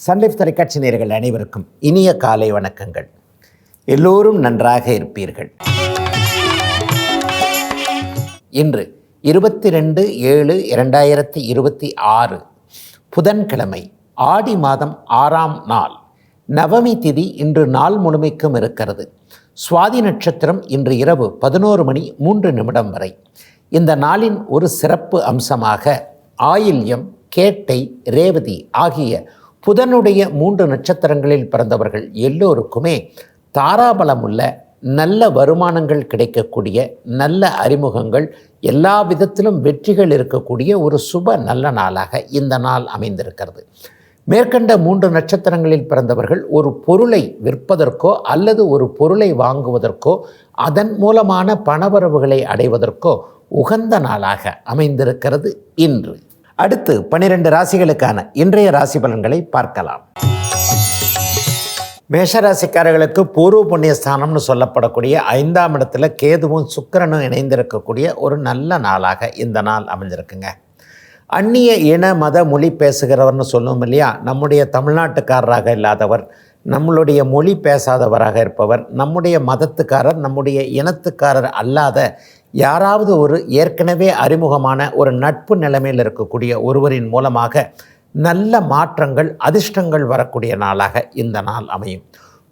Sun Life தொலைக்காட்சி நேயர்கள் அனைவருக்கும் இனிய காலை வணக்கங்கள். எல்லோரும் நன்றாக இருப்பீர்கள். இன்று 22/7/2026 புதன்கிழமை, ஆடி மாதம் 6ஆம் நாள், நவமி திதி இன்று நாள் முழுமைக்கும் இருக்கிறது. சுவாதி நட்சத்திரம் இன்று இரவு 11:03 வரை. இந்த நாளின் ஒரு சிறப்பு அம்சமாக ஆயில்யம், கேட்டை, ரேவதி ஆகிய புதனுடைய 3 நட்சத்திரங்களில் பிறந்தவர்கள் எல்லோருக்குமே தாராபலமுள்ள நல்ல வருமானங்கள் கிடைக்கக்கூடிய, நல்ல அறிமுகங்கள், எல்லா விதத்திலும் வெற்றிகள் இருக்கக்கூடிய ஒரு சுப நல்ல நாளாக இந்த நாள் அமைந்திருக்கிறது. மேற்கண்ட 3 நட்சத்திரங்களில் பிறந்தவர்கள் ஒரு பொருளை விற்பதற்கோ அல்லது ஒரு பொருளை வாங்குவதற்கோ அதன் மூலமான பணவரவுகளை அடைவதற்கோ உகந்த நாளாக அமைந்திருக்கிறது இன்று. அடுத்து 12 ராசிகளுக்கான இன்றைய ராசி பலன்களை பார்க்கலாம். மேஷராசிக்காரர்களுக்கு பூர்வ புண்ணிய ஸ்தானம்னு சொல்லப்படக்கூடிய 5ஆம் இடத்துல கேதுவும் சுக்கிரனும் இணைந்திருக்கக்கூடிய ஒரு நல்ல நாளாக இந்த நாள் அமைஞ்சிருக்குங்க. அந்நிய இன மத மொழி பேசுகிறவர்னு சொல்லுவோம் இல்லையா, நம்முடைய தமிழ்நாட்டுக்காரராக இல்லாதவர், நம்மளுடைய மொழி பேசாதவராக இருப்பவர், நம்முடைய மதத்துக்காரர், நம்முடைய இனத்துக்காரர் அல்லாத யாராவது ஒரு ஏற்கனவே அறிமுகமான ஒரு நட்பு நிலைமையில் இருக்கக்கூடிய ஒருவரின் மூலமாக நல்ல மாற்றங்கள், அதிர்ஷ்டங்கள் வரக்கூடிய நாளாக இந்த நாள் அமையும்.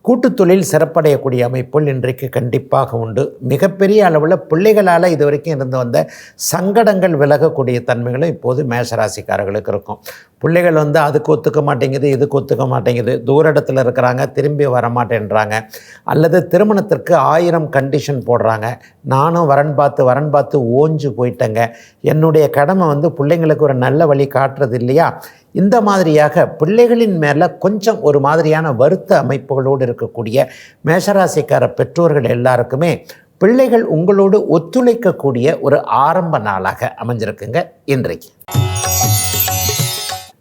கூட்டுத் தொழில் சிறப்படையக்கூடிய அமைப்புகள் இன்றைக்கு கண்டிப்பாக உண்டு. மிகப்பெரிய அளவில் பிள்ளைகளால் இதுவரைக்கும் இருந்து வந்த சங்கடங்கள் விலகக்கூடிய தன்மைகளும் இப்போது மேஷராசிக்காரர்களுக்கு இருக்கும். பிள்ளைகள் அதுக்கு ஒத்துக்க மாட்டேங்குது, இதுக்கு ஒத்துக்க மாட்டேங்குது, தூர இடத்துல இருக்கிறாங்க, திரும்பி வரமாட்டேன்றாங்க, அல்லது திருமணத்திற்கு 1000 கண்டிஷன் போடுறாங்க. நானும் வரன் பார்த்து ஓஞ்சு போயிட்டேங்க, என்னுடைய கடமை பிள்ளைங்களுக்கு ஒரு நல்ல வழி காட்டுறது இல்லையா, இந்த மாதிரியாக பிள்ளைகளின் மேலே கொஞ்சம் ஒரு மாதிரியான வருத்த அமைப்புகளோடு இருக்கக்கூடிய மேஷராசிக்கார பெற்றோர்கள் எல்லாருக்குமே பிள்ளைகள் உங்களோடு ஒத்துழைக்கக்கூடிய ஒரு ஆரம்ப நாளாக அமைஞ்சிருக்குங்க இன்றைக்கு.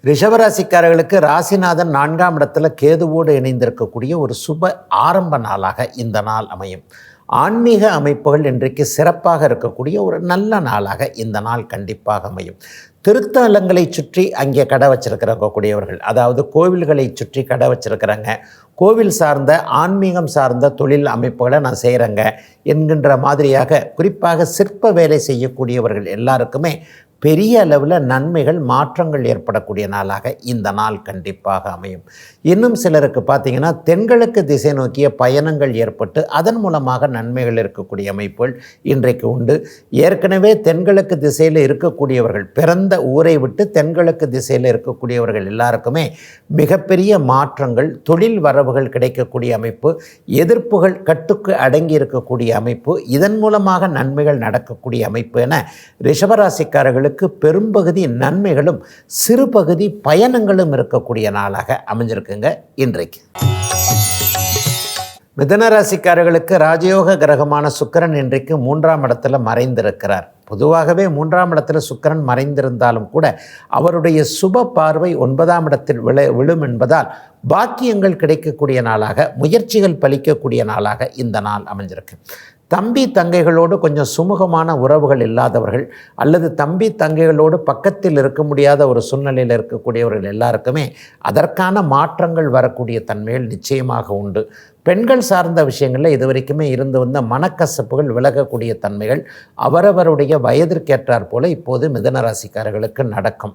ரிஷபராசிக்காரர்களுக்கு ராசிநாதன் 4ஆம் இடத்துல கேதுவோடு இணைந்திருக்கக்கூடிய ஒரு சுப ஆரம்ப நாளாக இந்த நாள் அமையும். ஆன்மீக அமைப்புகள் இன்றைக்கு சிறப்பாக இருக்கக்கூடிய ஒரு நல்ல நாளாக இந்த நாள் கண்டிப்பாக அமையும். திருத்தலங்களை சுற்றி அங்கே கடை வச்சிருக்கிறவர்கள், அதாவது கோவில்களை சுற்றி கடை வச்சிருக்கிறாங்க, கோவில் சார்ந்த ஆன்மீகம் சார்ந்த தொழில் அமைப்புகளை நான் செய்கிறேங்க என்கின்ற மாதிரியாக குறிப்பாக சிற்ப வேலை செய்யக்கூடியவர்கள் எல்லாருக்குமே பெரிய அளவில் நன்மைகள், மாற்றங்கள் ஏற்படக்கூடிய நாளாக இந்த நாள் கண்டிப்பாக அமையும். இன்னும் சிலருக்கு பார்த்திங்கன்னா தென்கிழக்கு திசை நோக்கிய பயணங்கள் ஏற்பட்டு அதன் மூலமாக நன்மைகள் இருக்கக்கூடிய அமைப்புகள் இன்றைக்கு உண்டு. ஏற்கனவே தென்கிழக்கு திசையில் இருக்கக்கூடியவர்கள், பிறந்த ஊரை விட்டு தென்கிழக்கு திசையில் இருக்கக்கூடியவர்கள் எல்லாருக்குமே மிகப்பெரிய மாற்றங்கள், தொழில் வரவுகள் கிடைக்கக்கூடிய அமைப்பு, எதிர்ப்புகள் கட்டுக்கு அடங்கி இருக்கக்கூடிய அமைப்பு, இதன் மூலமாக நன்மைகள் நடக்கக்கூடிய அமைப்பு என ரிஷபராசிக்காரர்கள் பெரும்பகுதி நன்மைகளும் சிறு பகுதி பயணங்களும் இருக்கக்கூடிய நாளாக அமைஞ்சிருக்குங்க இன்றைக்கு. மிதுனராசிக்காரர்களுக்கு ராஜயோக கிரகமான சுக்கிரன் இன்றைக்கு 3ஆம் இடத்துல மறைந்திருக்கிறார். பொதுவாகவே 3ஆம் இடத்துல சுக்கிரன் மறைந்திருந்தாலும் கூட அவருடைய சுப பார்வை 9ஆம் இடத்தில் விழும் என்பதால் பாக்கியங்கள் கிடைக்கக்கூடிய நாளாக, முயற்சிகள் பலிக்கக்கூடிய நாளாக இந்த நாள் அமைஞ்சிருக்கு. தம்பி தங்கைகளோடு கொஞ்சம் சுமூகமான உறவுகள் இல்லாதவர்கள் அல்லது தம்பி தங்கைகளோடு பக்கத்தில் இருக்க முடியாத ஒரு சூழ்நிலையில் இருக்கக்கூடியவர்கள் எல்லாருக்குமே அதற்கான மாற்றங்கள் வரக்கூடிய தன்மைகள் நிச்சயமாக உண்டு. பெண்கள் சார்ந்த விஷயங்களில் இதுவரைக்குமே இருந்து வந்த மனக்கசப்புகள் விலகக்கூடிய தன்மைகள் அவரவருடைய வயதிற்கேற்றார் போல இப்போது மிதுனராசிக்காரர்களுக்கு நடக்கும்.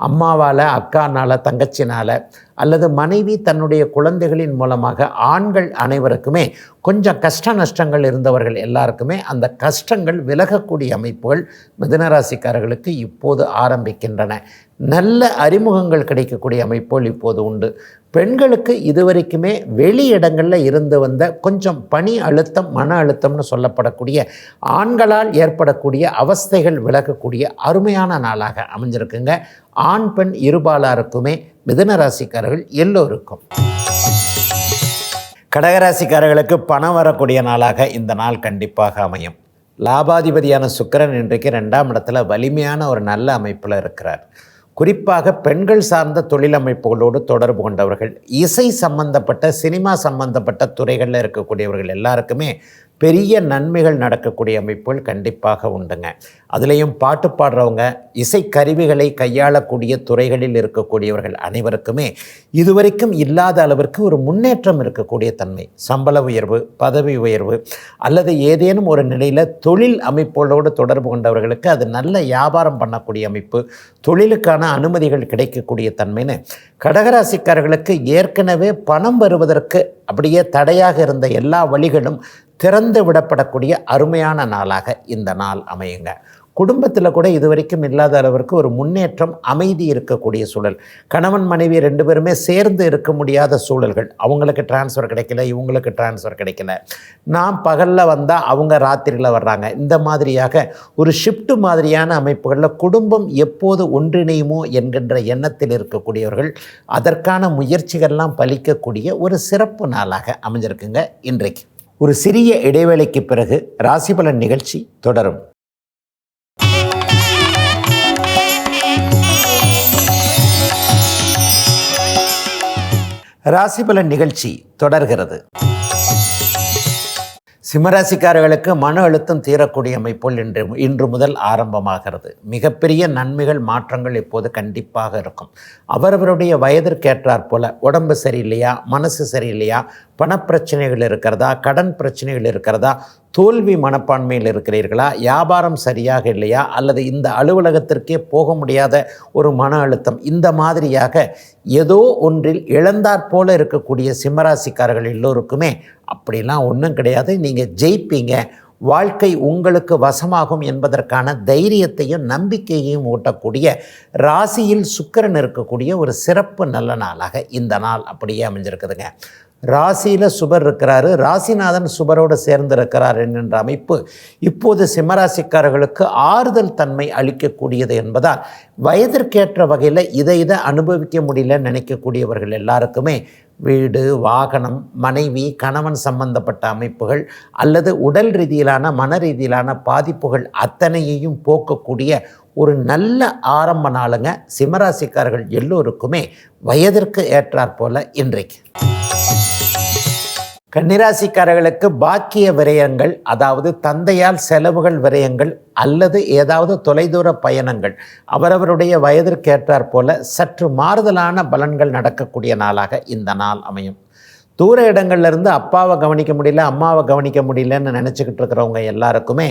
அம்மாவால், அக்கானால், தங்கச்சினால் அல்லது மனைவி தன்னுடைய குழந்தைகளின் மூலமாக ஆண்கள் அனைவருக்குமே கொஞ்சம் கஷ்ட நஷ்டங்கள் இருந்தவர்கள் எல்லாருக்குமே அந்த கஷ்டங்கள் விலகக்கூடிய அமைப்புகள் மிதுனராசிக்காரர்களுக்கு இப்போது ஆரம்பிக்கின்றன. நல்ல அறிமுகங்கள் கிடைக்கக்கூடிய அமைப்புகள் இப்போது உண்டு. பெண்களுக்கு இதுவரைக்குமே வெளி இடங்களில் இருந்து வந்த கொஞ்சம் பணி அழுத்தம், மன அழுத்தம்னு சொல்லப்படக்கூடிய ஆண்களால் ஏற்படக்கூடிய அவஸ்தைகள் விலகக்கூடிய அருமையான நாளாக அமைஞ்சிருக்குங்க. ஆண் பெண் இருபாலாருக்குமே மிதுனராசிக்காரர்கள் எல்லோருக்கும். கடகராசிக்காரர்களுக்கு பணம் வரக்கூடிய நாளாக இந்த நாள் கண்டிப்பாக அமையும். லாபாதிபதியான சுக்கிரன் இன்றைக்கு 2ஆம் இடத்துல வலிமையான ஒரு நல்ல அமைப்பில் இருக்கிறார். குறிப்பாக பெண்கள் சார்ந்த தொழில் அமைப்புகளோடு தொடர்பு கொண்டவர்கள், இசை சம்பந்தப்பட்ட, சினிமா சம்பந்தப்பட்ட துறைகளில் இருக்கக்கூடியவர்கள் எல்லாருக்குமே பெரிய நன்மைகள் நடக்கக்கூடிய அமைப்புகள் கண்டிப்பாக உண்டுங்க. அதுலேயும் பாட்டு பாடுறவங்க, இசைக்கருவிகளை கையாளக்கூடிய துறைகளில் இருக்கக்கூடியவர்கள் அனைவருக்குமே இதுவரைக்கும் இல்லாத அளவிற்கு ஒரு முன்னேற்றம் இருக்கக்கூடிய தன்மை, சம்பள உயர்வு, பதவி உயர்வு அல்லது ஏதேனும் ஒரு நிலையில் தொழில் அமைப்புகளோடு தொடர்பு கொண்டவர்களுக்கு அது நல்ல வியாபாரம் பண்ணக்கூடிய அமைப்பு, தொழிலுக்கான அனுமதிகள் கிடைக்கக்கூடிய தன்மைன்னு கடகராசிக்காரர்களுக்கு ஏற்கனவே பணம் வருவதற்கு அப்படியே தடையாக இருந்த எல்லா வழிகளும் திறந்து விடப்படக்கூடிய அருமையான நாளாக இந்த நாள் அமையுங்க. குடும்பத்தில் கூட இதுவரைக்கும் இல்லாத அளவிற்கு ஒரு முன்னேற்றம், அமைதி இருக்கக்கூடிய சூழல். கணவன் மனைவி 2 பேருமே சேர்ந்து இருக்க முடியாத சூழல்கள், அவங்களுக்கு டிரான்ஸ்ஃபர் கிடைக்கல, இவங்களுக்கு டிரான்ஸ்ஃபர் கிடைக்கல, நான் பகலில் வந்தால் அவங்க ராத்திரியில் வர்றாங்க, இந்த மாதிரியாக ஒரு ஷிஃப்ட் மாதிரியான அமைப்புகளில் குடும்பம் எப்போது ஒன்றிணையுமோ என்கின்ற எண்ணத்தில் இருக்கக்கூடியவர்கள் அதற்கான முயற்சிகள்லாம் பலிக்கக்கூடிய ஒரு சிறப்பு நாளாக அமைஞ்சிருக்குங்க இன்றைக்கு. ஒரு சிறிய இடைவேளைக்கு பிறகு ராசிபலன் நிகழ்ச்சி தொடரும். ராசிபலன் நிகழ்ச்சி தொடர்கிறது. சிம்மராசிக்காரர்களுக்கு மன அழுத்தம் தீரக்கூடிய அமைப்புகள் இன்று முதல் ஆரம்பமாகிறது. மிகப்பெரிய நன்மைகள், மாற்றங்கள் இப்போது கண்டிப்பாக இருக்கும். அவரவருடைய வயதிற்கேற்றாற் போல உடம்பு சரியில்லையா, மனசு சரியில்லையா, பணப்பிரச்சனைகள் இருக்கிறதா, கடன் பிரச்சனைகள் இருக்கிறதா, தோல்வி மனப்பான்மையில் இருக்கிறீர்களா, வியாபாரம் சரியாக இல்லையா, அல்லது இந்த அலுவலகத்திற்கே போக முடியாத ஒரு மன அழுத்தம், இந்த மாதிரியாக ஏதோ ஒன்றில் இழந்தாற்போல இருக்கக்கூடிய சிம்மராசிக்காரர்கள் எல்லோருக்குமே அப்படிலாம் ஒன்றும் கிடையாது, நீங்கள் ஜெயிப்பீங்க, வாழ்க்கை உங்களுக்கு வசமாகும் என்பதற்கான தைரியத்தையும் நம்பிக்கையையும் ஊட்டக்கூடிய ராசியில் சுக்கிரன் இருக்கக்கூடிய ஒரு சிறப்பு நல்ல நாளாக இந்த நாள் அப்படியே அமைஞ்சிருக்குதுங்க. ராசியில் சுபர் இருக்கிறாரு, ராசிநாதன் சுபரோடு சேர்ந்திருக்கிறார் என்கின்ற அமைப்பு இப்போது சிம்மராசிக்காரர்களுக்கு ஆறுதல் தன்மை அளிக்கக்கூடியது என்பதால் வயதிற்கேற்ற வகையில் இதை அனுபவிக்க முடியலன்னு நினைக்கக்கூடியவர்கள் எல்லாருக்குமே வீடு, வாகனம், மனைவி, கணவன் சம்பந்தப்பட்ட அமைப்புகள் அல்லது உடல் ரீதியிலான மன ரீதியிலான பாதிப்புகள் அத்தனையையும் போக்கக்கூடிய ஒரு நல்ல ஆரம்ப நாளுங்க சிம்மராசிக்காரர்கள் எல்லோருக்குமே வயதிற்கு ஏற்றாற் போல இன்றைக்கு. கன்னிராசிக்காரர்களுக்கு பாக்கிய விரயங்கள், அதாவது தந்தையால் செலவுகள் விரயங்கள் அல்லது ஏதாவது தொலைதூர பயணங்கள் அவரவருடைய வயதிற்கேற்றாற் போல சற்று மாறுதலான பலன்கள் நடக்கக்கூடிய நாளாக இந்த நாள் அமையும். தூர இடங்கள்லேருந்து அப்பாவை கவனிக்க முடியல, அம்மாவை கவனிக்க முடியலன்னு நினச்சிக்கிட்டு இருக்கிறவங்க எல்லாருக்குமே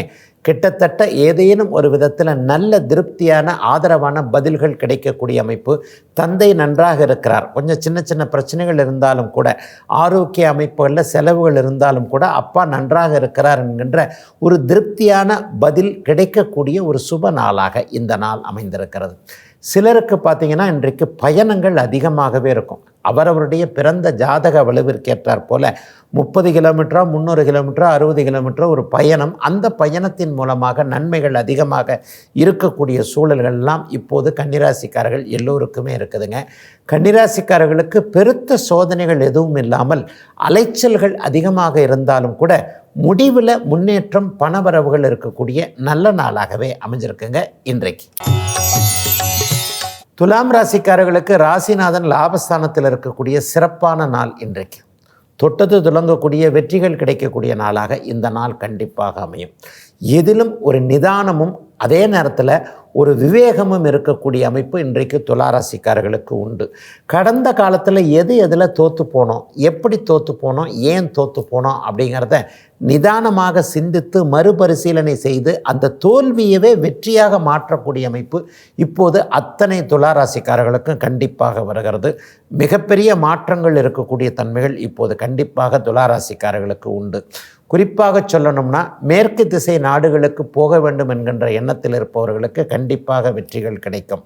கிட்டத்தட்ட ஏதேனும் ஒரு விதத்தில் நல்ல திருப்தியான ஆதரவான பதில்கள் கிடைக்கக்கூடிய அமைப்பு. தந்தை நன்றாக இருக்கிறார், கொஞ்சம் சின்ன சின்ன பிரச்சனைகள் இருந்தாலும் கூட, ஆரோக்கிய அமைப்புகளில் செலவுகள் இருந்தாலும் கூட அப்பா நன்றாக இருக்கிறார் என்கின்ற ஒரு திருப்தியான பதில் கிடைக்கக்கூடிய ஒரு சுப நாளாக இந்த நாள் அமைந்திருக்கிறது. சிலருக்கு பார்த்திங்கன்னா இன்றைக்கு பயணங்கள் அதிகமாகவே இருக்கும். அவரவருடைய பிறந்த ஜாதக வலுவிற்கேற்றாற் போல 30 கிலோமீட்டரோ 300 கிலோமீட்டரோ 60 கிலோமீட்டரோ ஒரு பயணம், அந்த பயணத்தின் மூலமாக நன்மைகள் அதிகமாக இருக்கக்கூடிய சூழல்கள்லாம் இப்போது கன்னிராசிக்காரர்கள் எல்லோருக்குமே இருக்குதுங்க. கன்னிராசிக்காரர்களுக்கு பெருத்த சோதனைகள் எதுவும் இல்லாமல் அலைச்சல்கள் அதிகமாக இருந்தாலும் கூட முடிவில் முன்னேற்றம், பணவரவுகள் இருக்கக்கூடிய நல்ல நாளாகவே அமைஞ்சிருக்குங்க இன்றைக்கு. துலாம் ராசிக்காரர்களுக்கு ராசிநாதன் லாபஸ்தானத்தில் இருக்கக்கூடிய சிறப்பான நாள் இன்றைக்கு. தொட்டது துலங்கக்கூடிய வெற்றிகள் கிடைக்கக்கூடிய நாளாக இந்த நாள் கண்டிப்பாக அமையும். எதிலும் ஒரு நிதானமும் அதே நேரத்தில் ஒரு விவேகமும் இருக்கக்கூடிய அமைப்பு இன்றைக்கு துளாராசிக்காரர்களுக்கு உண்டு. கடந்த காலத்தில் எதில் தோற்று போனோம், எப்படி தோற்று போனோம், ஏன் தோற்று போனோம் அப்படிங்கிறத நிதானமாக சிந்தித்து மறுபரிசீலனை செய்து அந்த தோல்வியவே வெற்றியாக மாற்றக்கூடிய அமைப்பு இப்போது அத்தனை துளாராசிக்காரர்களுக்கும் கண்டிப்பாக வருகிறது. மிகப்பெரிய மாற்றங்கள் இருக்கக்கூடிய தன்மைகள் இப்போது கண்டிப்பாக துளாராசிக்காரர்களுக்கு உண்டு. குறிப்பாக சொல்லணும்னா மேற்கு திசை நாடுகளுக்கு போக வேண்டும் என்கின்ற எண்ணத்தில் இருப்பவர்களுக்கு கண்டிப்பாக வெற்றிகள் கிடைக்கும்.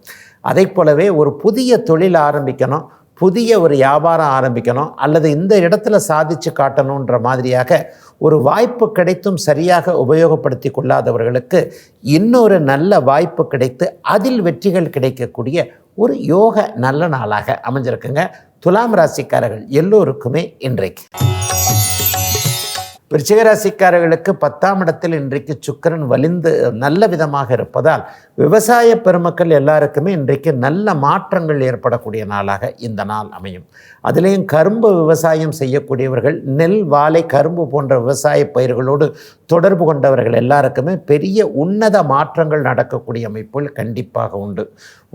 அதை போலவே ஒரு புதிய தொழில் ஆரம்பிக்கணும், புதிய ஒரு வியாபாரம் ஆரம்பிக்கணும் அல்லது இந்த இடத்துல சாதித்து காட்டணுன்ற மாதிரியாக ஒரு வாய்ப்பு கிடைத்தும் சரியாக உபயோகப்படுத்தி கொள்ளாதவர்களுக்கு இன்னொரு நல்ல வாய்ப்பு கிடைத்து அதில் வெற்றிகள் கிடைக்கக்கூடிய ஒரு யோக நல்ல நாளாக அமைஞ்சிருக்குங்க துலாம் ராசிக்காரர்கள் எல்லோருக்குமே இன்றைக்கு. விருச்சிக ராசிக்காரர்களுக்கு 10ஆம் இடத்தில் இன்றைக்கு சுக்கிரன் வலிந்து நல்ல விதமாக இருப்பதால் விவசாய பெருமக்கள் எல்லாருக்குமே இன்றைக்கு நல்ல மாற்றங்கள் ஏற்படக்கூடிய நாளாக இந்த நாள் அமையும். அதிலேயும் கரும்பு விவசாயம் செய்யக்கூடியவர்கள், நெல், வாழை, கரும்பு போன்ற விவசாய பயிர்களோடு தொடர்பு கொண்டவர்கள் எல்லாருக்குமே பெரிய உன்னத மாற்றங்கள் நடக்கக்கூடிய அமைப்புகள் கண்டிப்பாக உண்டு.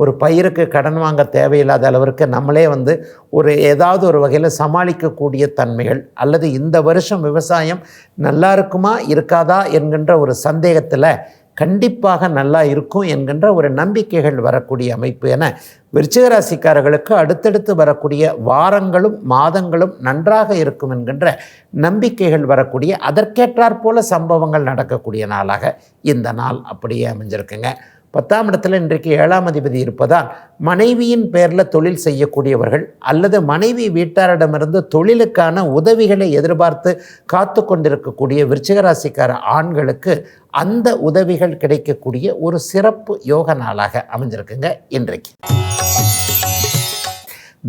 ஒரு பயிருக்கு கடன் வாங்க தேவையில்லாத அளவிற்கு நம்மளே ஒரு ஏதாவது ஒரு வகையில் சமாளிக்கக்கூடிய தன்மைகள், அல்லது இந்த வருஷம் விவசாயம் நல்லா இருக்குமா இருக்காதா என்கின்ற ஒரு சந்தேகத்தில் கண்டிப்பாக நல்லா இருக்கும் என்கின்ற ஒரு நம்பிக்கைகள் வரக்கூடிய அமைப்பு என விருச்சிக ராசிக்காரர்களுக்கு அடுத்தடுத்து வரக்கூடிய வாரங்களும் மாதங்களும் நன்றாக இருக்கும் என்கின்ற நம்பிக்கைகள் வரக்கூடிய, அதற்கேற்றாற் போல சம்பவங்கள் நடக்கக்கூடிய நாளாக இந்த நாள் அப்படியே அமைஞ்சிருக்குங்க. 10ஆம் இடத்துல இன்றைக்கு 7ஆம் அதிபதி இருப்பதால் மனைவியின் பேரில் தொழில் செய்யக்கூடியவர்கள், அல்லது மனைவி வீட்டாரிடமிருந்து தொழிலுக்கான உதவிகளை எதிர்பார்த்து காத்து கொண்டிருக்கக்கூடிய விருச்சிக ராசிக்கார ஆண்களுக்கு அந்த உதவிகள் கிடைக்கக்கூடிய ஒரு சிறப்பு யோக நாளாக அமைஞ்சிருக்குங்க இன்றைக்கு.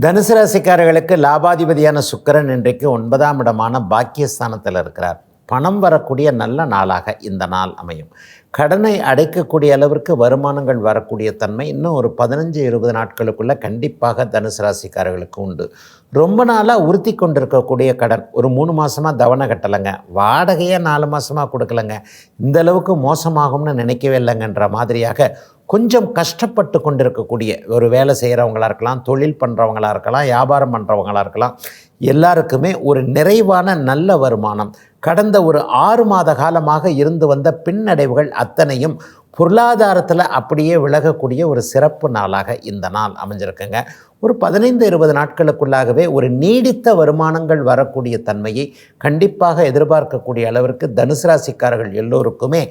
தனுசு ராசிக்காரர்களுக்கு லாபாதிபதியான சுக்கிரன் இன்றைக்கு 9ஆம் இடமான பாக்கியஸ்தானத்தில் இருக்கிறார். பணம் வரக்கூடிய நல்ல நாளாக இந்த நாள் அமையும். கடனை அடைக்கக்கூடிய அளவிற்கு வருமானங்கள் வரக்கூடிய தன்மை இன்னும் ஒரு 15-20 நாட்களுக்குள்ளே கண்டிப்பாக தனுசு ராசிக்காரர்களுக்கு உண்டு. ரொம்ப நாளாக உறுத்தி கொண்டிருக்கக்கூடிய கடன், ஒரு 3 மாதமாக தவணை கட்டலைங்க, வாடகையே 4 மாதமாக கொடுக்கலைங்க, இந்த அளவுக்கு மோசமாகும்னு நினைக்கவே இல்லைங்கன்ற மாதிரியாக கொஞ்சம் கஷ்டப்பட்டு கொண்டிருக்கக்கூடிய ஒரு வேலை செய்கிறவங்களாக இருக்கலாம், தொழில் பண்ணுறவங்களாக இருக்கலாம், வியாபாரம் பண்ணுறவங்களாக இருக்கலாம், எல்லாருக்குமே ஒரு நிறைவான நல்ல வருமானம் கடந்த ஒரு 6 மாத காலமாக இருந்து வந்த பின்னடைவுகள் அத்தனையும் பொருளாதாரத்தில் அப்படியே விலகக்கூடிய ஒரு சிறப்பு நாளாக இந்த நாள் அமைஞ்சிருக்குங்க. ஒரு 15-20 நாட்களுக்குள்ளாகவே ஒரு நீடித்த வருமானங்கள் வரக்கூடிய தன்மையை கண்டிப்பாக எதிர்பார்க்கக்கூடிய அளவிற்கு தனுசு ராசிக்காரர்கள் எல்லோருக்குமே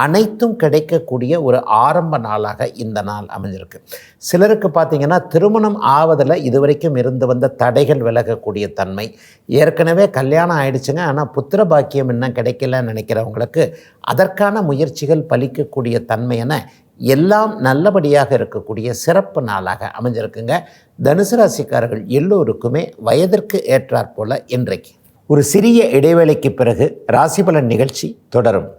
அனைத்தும் கிடைக்கக்கூடிய ஒரு ஆரம்ப நாளாக இந்த நாள் அமைஞ்சிருக்கு. சிலருக்கு பார்த்திங்கன்னா திருமணம் ஆவதில் இதுவரைக்கும் இருந்து வந்த தடைகள் விலகக்கூடிய தன்மை, ஏற்கனவே கல்யாணம் ஆயிடுச்சுங்க ஆனால் புத்திர பாக்கியம் இன்னும் கிடைக்கலன்னு நினைக்கிறவங்களுக்கு அதற்கான முயற்சிகள் பலிக்கக்கூடிய தன்மை என எல்லாம் நல்லபடியாக இருக்கக்கூடிய சிறப்பு நாளாக அமைஞ்சிருக்குங்க. தனுசு ராசிக்காரர்கள் எல்லோருக்குமே வயதிற்கு ஏற்றாற்போல இன்றைக்கு. ஒரு சிறிய இடைவேளைக்கு பிறகு ராசிபலன் நிகழ்ச்சி தொடரும்.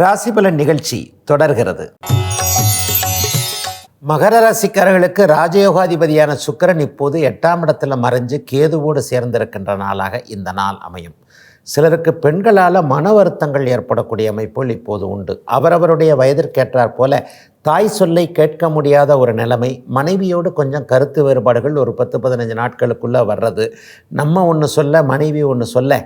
ராசிபலன் நிகழ்ச்சி தொடர்கிறது. மகர ராசிக்காரர்களுக்கு ராஜயோகாதிபதியான சுக்கிரன் இப்போது 8ஆம் இடத்துல மறைஞ்சு கேதுவோடு சேர்ந்திருக்கின்ற நாளாக இந்த நாள் அமையும். சிலருக்கு பெண்களால் மன வருத்தங்கள் ஏற்படக்கூடிய அமைப்புகள் இப்போது உண்டு. அவரவருடைய வயதிற்கேற்றாற் போல தாய் சொல்லை கேட்க முடியாத ஒரு நிலைமை, மனைவியோடு கொஞ்சம் கருத்து வேறுபாடுகள் ஒரு 10-15 நாட்களுக்குள்ளே வர்றது, நம்ம ஒன்று சொல்ல மனைவி ஒன்று சொல்ல,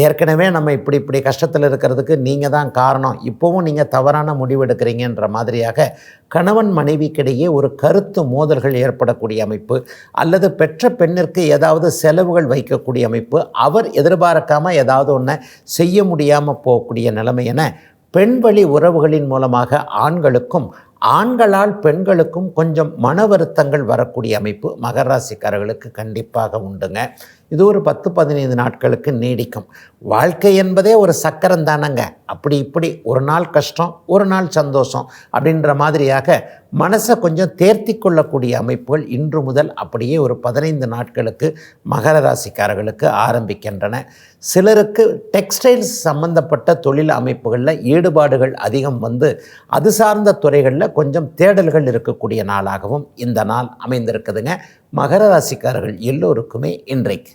ஏற்கனவே நம்ம இப்படி கஷ்டத்தில் இருக்கிறதுக்கு நீங்கள் தான் காரணம், இப்போவும் நீங்கள் தவறான முடிவு எடுக்கிறீங்கன்ற மாதிரியாக கணவன் மனைவிக்கிடையே ஒரு கருத்து மோதல்கள் ஏற்படக்கூடிய அமைப்பு, அல்லது பெற்ற பெண்ணிற்கு ஏதாவது செலவுகள் வைக்கக்கூடிய அமைப்பு, அவர் எதிர்பார்க்காமல் ஏதாவது ஒன்று செய்ய முடியாமல் போகக்கூடிய நிலைமை என பெண் வழி உறவுகளின் மூலமாக ஆண்களுக்கும் ஆண்களால் பெண்களுக்கும் கொஞ்சம் மன வருத்தங்கள் வரக்கூடிய அமைப்பு மகர ராசிக்காரர்களுக்கு கண்டிப்பாக உண்டுங்க. இது ஒரு 10-15 நாட்களுக்கு நீடிக்கும். வாழ்க்கை என்பதே ஒரு சக்கரம் தானங்க, அப்படி இப்படி ஒரு நாள் கஷ்டம் ஒரு நாள் சந்தோஷம் அப்படின்ற மாதிரியாக மனசை கொஞ்சம் தேர்த்தி கொள்ளக்கூடிய அமைப்புகள் இன்று முதல் அப்படியே ஒரு 15 நாட்களுக்கு மகர ராசிக்காரர்களுக்கு ஆரம்பிக்கின்றன. சிலருக்கு டெக்ஸ்டைல்ஸ் சம்பந்தப்பட்ட தொழில் அமைப்புகளில் ஈடுபாடுகள் அதிகம் அது சார்ந்த துறைகளில் கொஞ்சம் தேடல்கள் இருக்கக்கூடிய நாளாகவும் இந்த நாள் அமைந்திருக்குதுங்க. மகர ராசிக்காரர்கள் எல்லோருக்குமே இன்றைக்கு.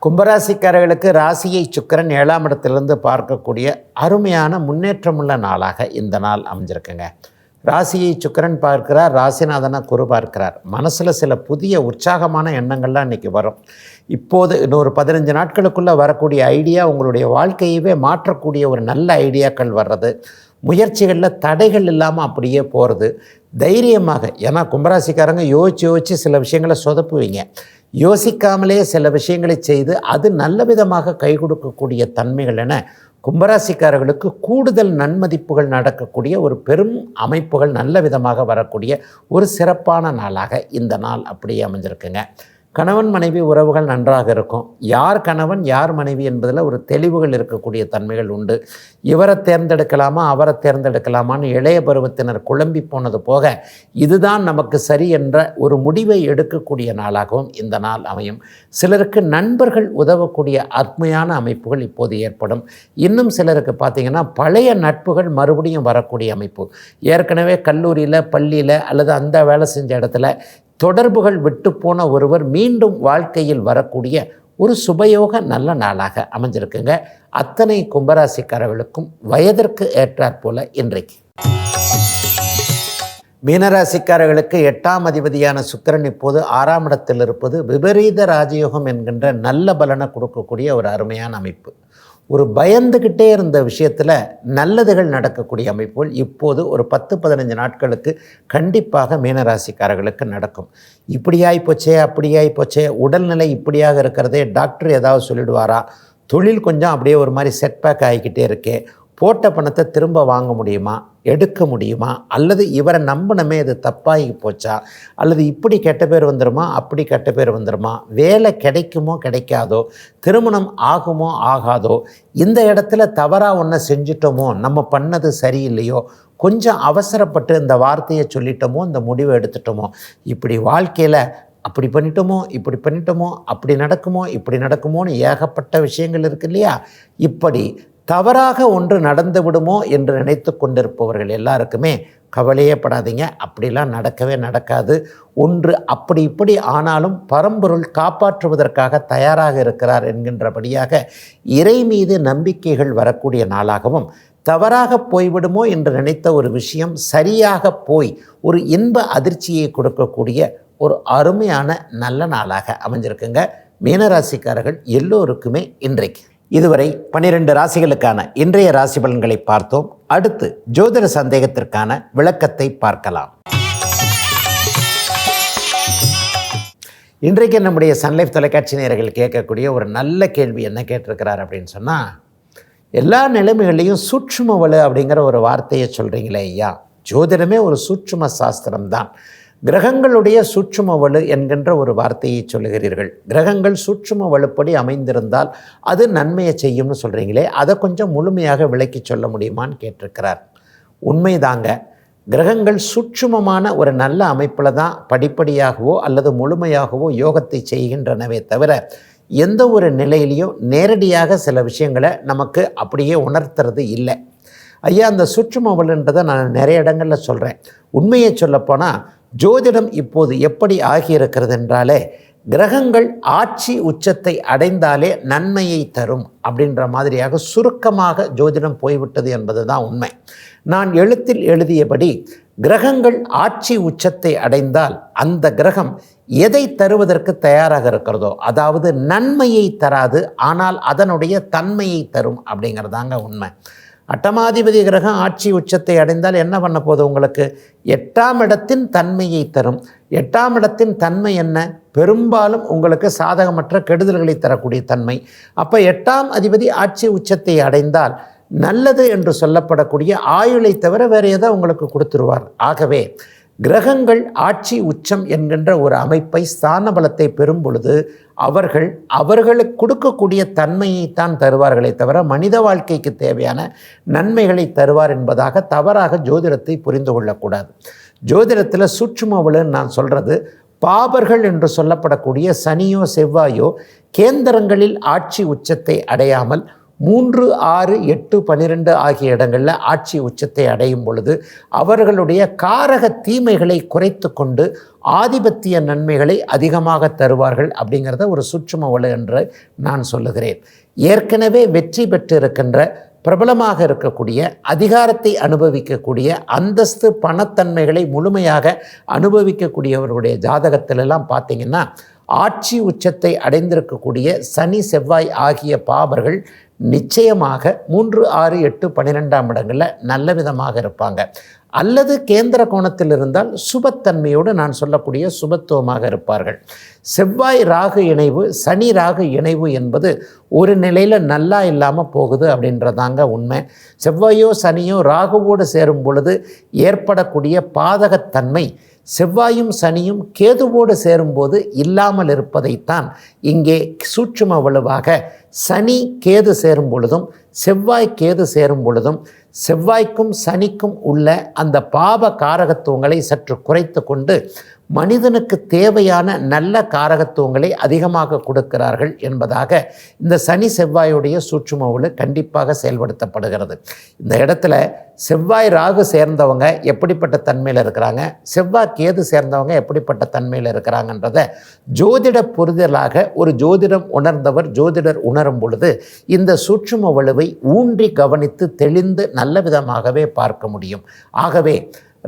கும்பராசிக்காரர்களுக்கு ராசியை சுக்கிரன் 7ஆம் இடத்திலிருந்து பார்க்கக்கூடிய அருமையான முன்னேற்றமுள்ள நாளாக இந்த நாள் அமைஞ்சிருக்குங்க. ராசியை சுக்கிரன் பார்க்கிறார், ராசிநாதனை குரு பார்க்கிறார். மனசில் சில புதிய உற்சாகமான எண்ணங்கள்லாம் இன்றைக்கி வரும். இப்போது இன்னொரு 15 நாட்களுக்குள்ளே வரக்கூடிய ஐடியா உங்களுடைய வாழ்க்கையவே மாற்றக்கூடிய ஒரு நல்ல ஐடியாக்கள் வர்றது, முயற்சிகளில் தடைகள் இல்லாமல் அப்படியே போகிறது, தைரியமாக. ஏன்னா கும்பராசிக்காரங்க யோசித்து சில விஷயங்களை சொதப்புவீங்க, யோசிக்காமலே சில விஷயங்களை செய்து அது நல்ல விதமாக கை கொடுக்கக்கூடிய தன்மைகள் என கும்பராசிக்காரர்களுக்கு கூடுதல் நன்மதிப்புகள் நடக்கக்கூடிய ஒரு பெரும் அமைப்புகள் நல்ல விதமாக வரக்கூடிய ஒரு சிறப்பான நாளாக இந்த நாள் அப்படியே அமைஞ்சிருக்குங்க. கணவன் மனைவி உறவுகள் நன்றாக இருக்கும். யார் கணவன் யார் மனைவி என்பதில் ஒரு தெளிவுகள் இருக்கக்கூடிய தன்மைகள் உண்டு. இவரை தேர்ந்தெடுக்கலாமா அவரை தேர்ந்தெடுக்கலாமான்னு இளைய பருவத்தினர் குழம்பி போனது போக இதுதான் நமக்கு சரி என்ற ஒரு முடிவை எடுக்கக்கூடிய நாளாகவும் இந்த நாள் அமையும். சிலருக்கு நண்பர்கள் உதவக்கூடிய அருமையான அமைப்புகள் இப்போது ஏற்படும். இன்னும் சிலருக்கு பார்த்திங்கன்னா பழைய நட்புகள் மறுபடியும் வரக்கூடிய அமைப்பு. ஏற்கனவே கல்லூரியில் பள்ளியில் அல்லது அந்த வேலை செஞ்ச இடத்துல தொடர்புகள் விட்டு போன ஒருவர் மீண்டும் வாழ்க்கையில் வரக்கூடிய ஒரு சுபயோக நல்ல நாளாக அமைஞ்சிருக்குங்க. அத்தனை கும்பராசிக்காரர்களுக்கும் வயதிற்கு ஏற்றாற்போல இன்றைக்கு. மீனராசிக்காரர்களுக்கு 8ஆம் அதிபதியான சுக்கிரன் இப்போது 6ஆம் இடத்தில் இருப்பது விபரீத ராஜயோகம் என்கின்ற நல்ல பலனை கொடுக்கக்கூடிய ஒரு அருமையான அமைப்பு. ஒரு பயந்துக்கிட்டே இருந்த விஷயத்தில் நல்லதுகள் நடக்கக்கூடிய அமைப்புகள் இப்போது ஒரு 10-15 நாட்களுக்கு கண்டிப்பாக மீனராசிக்காரர்களுக்கு நடக்கும். இப்படியாய் போச்சே அப்படியாய் போச்சே, உடல்நிலை இப்படியாக இருக்கிறதே, டாக்டர் ஏதாவது சொல்லிடுவாரா, தொழில் கொஞ்சம் அப்படியே ஒரு மாதிரி செட்பேக் ஆகிக்கிட்டே இருக்கே, போட்ட பணத்தை திரும்ப வாங்க முடியுமா, எடுக்க முடியுமா, அல்லது இவரை நம்பினமே இது தப்பாகி போச்சா, அல்லது இப்படி கெட்ட பேர் வந்துடுமா அப்படி கெட்ட பேர் வந்துடுமா, வேலை கிடைக்குமோ கிடைக்காதோ, திருமணம் ஆகுமோ ஆகாதோ, இந்த இடத்துல தவறாக ஒன்றை செஞ்சிட்டோமோ, நம்ம பண்ணது சரியில்லையோ, கொஞ்சம் அவசரப்பட்டு இந்த வார்த்தையை சொல்லிட்டோமோ, இந்த முடிவை எடுத்துட்டோமோ, இப்படி வாழ்க்கையில் அப்படி பண்ணிட்டோமோ இப்படி பண்ணிட்டோமோ, அப்படி நடக்குமோ இப்படி நடக்குமோன்னு ஏகப்பட்ட விஷயங்கள் இருக்கு இல்லையா. இப்படி தவறாக ஒன்று நடந்து விடுமோ என்று நினைத்து கொண்டிருப்பவர்கள் எல்லாருக்குமே கவலையே படாதீங்க. அப்படிலாம் நடக்கவே நடக்காது. ஒன்று அப்படி இப்படி ஆனாலும் பரம்பொருள் காப்பாற்றுவதற்காக தயாராக இருக்கிறார் என்கின்றபடியாக இறை மீது நம்பிக்கைகள் வரக்கூடிய நாளாகவும், தவறாக போய்விடுமோ என்று நினைத்த ஒரு விஷயம் சரியாக போய் ஒரு இன்ப அதிர்ச்சியை கொடுக்கக்கூடிய ஒரு அருமையான நல்ல நாளாக அமைஞ்சிருக்குங்க. மீனராசிக்காரர்கள் எல்லோருக்குமே இன்றைக்கு. இதுவரை 12 ராசிகளுக்கான இன்றைய ராசி பலன்களை பார்த்தோம். அடுத்து ஜோதிட சந்தேகத்திற்கான விளக்கத்தை பார்க்கலாம். இன்றைக்கு நம்முடைய சன்லைஃப் தொலைக்காட்சி நேயர்கள் கேட்கக்கூடிய ஒரு நல்ல கேள்வி என்ன கேட்டிருக்கிறார் அப்படின்னு சொன்னால், எல்லா நிலைமைகளையும் சூட்சும வலு அப்படிங்கிற ஒரு வார்த்தையை சொல்கிறீங்களே ஐயா, ஜோதிடமே ஒரு சூட்சும சாஸ்திரம்தான், கிரகங்களுடைய சூட்சும வலு என்கின்ற ஒரு வார்த்தையை சொல்லுகிறீர்கள், கிரகங்கள் சூட்சும வலுப்படி அமைந்திருந்தால் அது நன்மையை செய்யும்னு சொல்கிறீங்களே, அதை கொஞ்சம் முழுமையாக விளக்கி சொல்ல முடியுமான்னு கேட்டிருக்கிறார். உண்மைதாங்க, கிரகங்கள் சூட்சுமமான ஒரு நல்ல அமைப்பில் தான் படிப்படியாகவோ அல்லது முழுமையாகவோ யோகத்தை செய்கின்றனவே தவிர எந்த ஒரு நிலையிலையும் நேரடியாக சில விஷயங்களை நமக்கு அப்படியே உணர்த்துறது இல்லை. ஐயா, அந்த சூட்சும வலுன்றதை நான் நிறைய இடங்களில் சொல்கிறேன். உண்மையை சொல்லப்போனால் ஜோதிடம் இப்போது எப்படி ஆகியிருக்கிறது என்றாலே, கிரகங்கள் ஆட்சி உச்சத்தை அடைந்தாலே நன்மையை தரும் அப்படின்ற மாதிரியாக சுருக்கமாக ஜோதிடம் போய்விட்டது என்பது தான் உண்மை. நான் எழுத்தில் எழுதியபடி கிரகங்கள் ஆட்சி உச்சத்தை அடைந்தால் அந்த கிரகம் எதை தருவதற்கு தயாராக இருக்கிறதோ, அதாவது நன்மையை தராது, ஆனால் அதனுடைய தன்மையை தரும் அப்படிங்கிறதாங்க உண்மை. அட்டமாதிபதி கிரகம் ஆட்சி உச்சத்தை அடைந்தால் என்ன பண்ண போகுது உங்களுக்கு? 8ஆம் இடத்தின் தன்மையை தரும். 8ஆம் இடத்தின் தன்மை என்ன? பெரும்பாலும் உங்களுக்கு சாதகமற்ற கெடுதல்களை தரக்கூடிய தன்மை. அப்போ 8ஆம் அதிபதி ஆட்சி உச்சத்தை அடைந்தால் நல்லது என்று சொல்லப்படக்கூடிய ஆயுளை தவிர வேறு எதை உங்களுக்கு கொடுத்துருவார். ஆகவே கிரகங்கள் ஆட்சி உச்சம் என்கின்ற ஒரு அமைப்பை, ஸ்தான பலத்தை பெறும் பொழுது அவர்களுக்கு கொடுக்கக்கூடிய தன்மையைத்தான் தருவார்களே தவிர மனித வாழ்க்கைக்கு தேவையான நன்மைகளை தருவார் என்பதாக தவறாக ஜோதிடத்தை புரிந்து கொள்ளக்கூடாது. ஜோதிடத்தில் சூட்சும வலுன்னு நான் சொல்கிறது, பாபர்கள் என்று சொல்லப்படக்கூடிய சனியோ செவ்வாயோ கேந்திரங்களில் ஆட்சி உச்சத்தை அடையாமல் 3, 6, 8, 12 ஆகிய இடங்களில் ஆட்சி உச்சத்தை அடையும் பொழுது அவர்களுடைய காரக தீமைகளை குறைத்து கொண்டு ஆதிபத்திய நன்மைகளை அதிகமாக தருவார்கள் அப்படிங்கிறத ஒரு சூட்சும வலு என்று நான் சொல்லுகிறேன். ஏற்கனவே வெற்றி பெற்றிருக்கின்ற, பிரபலமாக இருக்கக்கூடிய, அதிகாரத்தை அனுபவிக்கக்கூடிய, அந்தஸ்து பணத்தன்மைகளை முழுமையாக அனுபவிக்கக்கூடியவர்களுடைய ஜாதகத்திலெல்லாம் பார்த்திங்கன்னா ஆட்சி உச்சத்தை அடைந்திருக்கக்கூடிய சனி செவ்வாய் ஆகிய பாவர்கள் நிச்சயமாக 3, 6, 8, 12ஆம் இடங்களில் நல்ல விதமாக இருப்பாங்க. அல்லது கேந்திர கோணத்தில் இருந்தால் சுபத்தன்மையோடு நான் சொல்லக்கூடிய சுபத்துவமாக இருப்பார்கள். செவ்வாய் ராகு இணைவு, சனி ராகு இணைவு என்பது ஒரு நிலையில் நல்லா இல்லாமல் போகுது அப்படின்றதாங்க உண்மை. செவ்வாயோ சனியோ ராகுவோடு சேரும் பொழுது ஏற்படக்கூடிய பாதகத்தன்மை செவ்வாயும் சனியும் கேதுவோடு சேரும்போது இல்லாமல் இருப்பதைத்தான் இங்கே சூட்சும வலுவாக சனி கேது சேரும் பொழுதும் செவ்வாய் கேது சேரும் பொழுதும் செவ்வாய்க்கும் சனிக்கும் உள்ள அந்த பாவ காரகத்துவங்களை சற்று குறைத்து கொண்டு மனிதனுக்கு தேவையான நல்ல காரகத்துவங்களை அதிகமாக கொடுக்கிறார்கள் என்பதாக இந்த சனி செவ்வாயுடைய சூட்சும ஒளி கண்டிப்பாக செயல்படுத்தப்படுகிறது. இந்த இடத்துல செவ்வாய் ராகு சேர்ந்தவங்க எப்படிப்பட்ட தன்மையில் இருக்கிறாங்க, செவ்வாய் கேது சேர்ந்தவங்க எப்படிப்பட்ட தன்மையில் இருக்கிறாங்கன்றத ஜோதிட புரிதலாக ஒரு ஜோதிடம் உணர்ந்தவர் ஜோதிடர் உணரும் பொழுது இந்த சூட்சும வலுவை ஊன்றி கவனித்து தெளிந்து நல்ல விதமாகவே பார்க்க முடியும். ஆகவே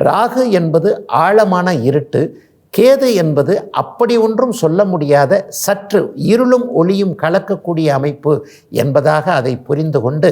ராகு என்பது ஆழமான இருட்டு, கேது என்பது அப்படி ஒன்றும் சொல்ல முடியாத சற்று இருளும் ஒளியும் கலக்கக்கூடிய அமைப்பு என்பதாக அதை புரிந்து கொண்டு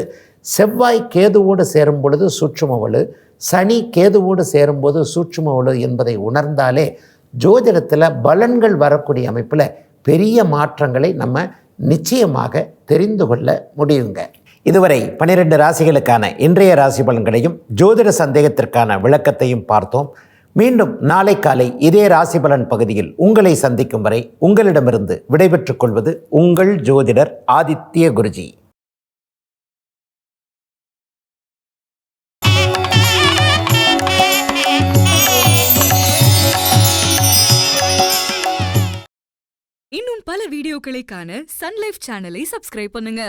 செவ்வாய் கேதுவோடு சேரும் பொழுது சூட்சும வலு, சனி கேதுவோடு சேரும்போது சூட்சும வலு என்பதை உணர்ந்தாலே ஜோதிடத்தில் பலன்கள் வரக்கூடிய அமைப்பில் பெரிய மாற்றங்களை நம்ம நிச்சயமாக தெரிந்து கொள்ள முடியுங்க. இதுவரை 12 ராசிகளுக்கான இன்றைய ராசி பலன்களையும் ஜோதிட சந்தேகத்திற்கான விளக்கத்தையும் பார்த்தோம். மீண்டும் நாளை காலை இதே ராசி பலன் பகுதியில் உங்களை சந்திக்கும் வரை உங்களிடமிருந்து விடைபெற்றுக் கொள்வது உங்கள் ஜோதிடர் ஆதித்ய குருஜி. இன்னும் பல வீடியோக்களை காண சன் லைஃப் சேனலை சப்ஸ்கிரைப் பண்ணுங்க.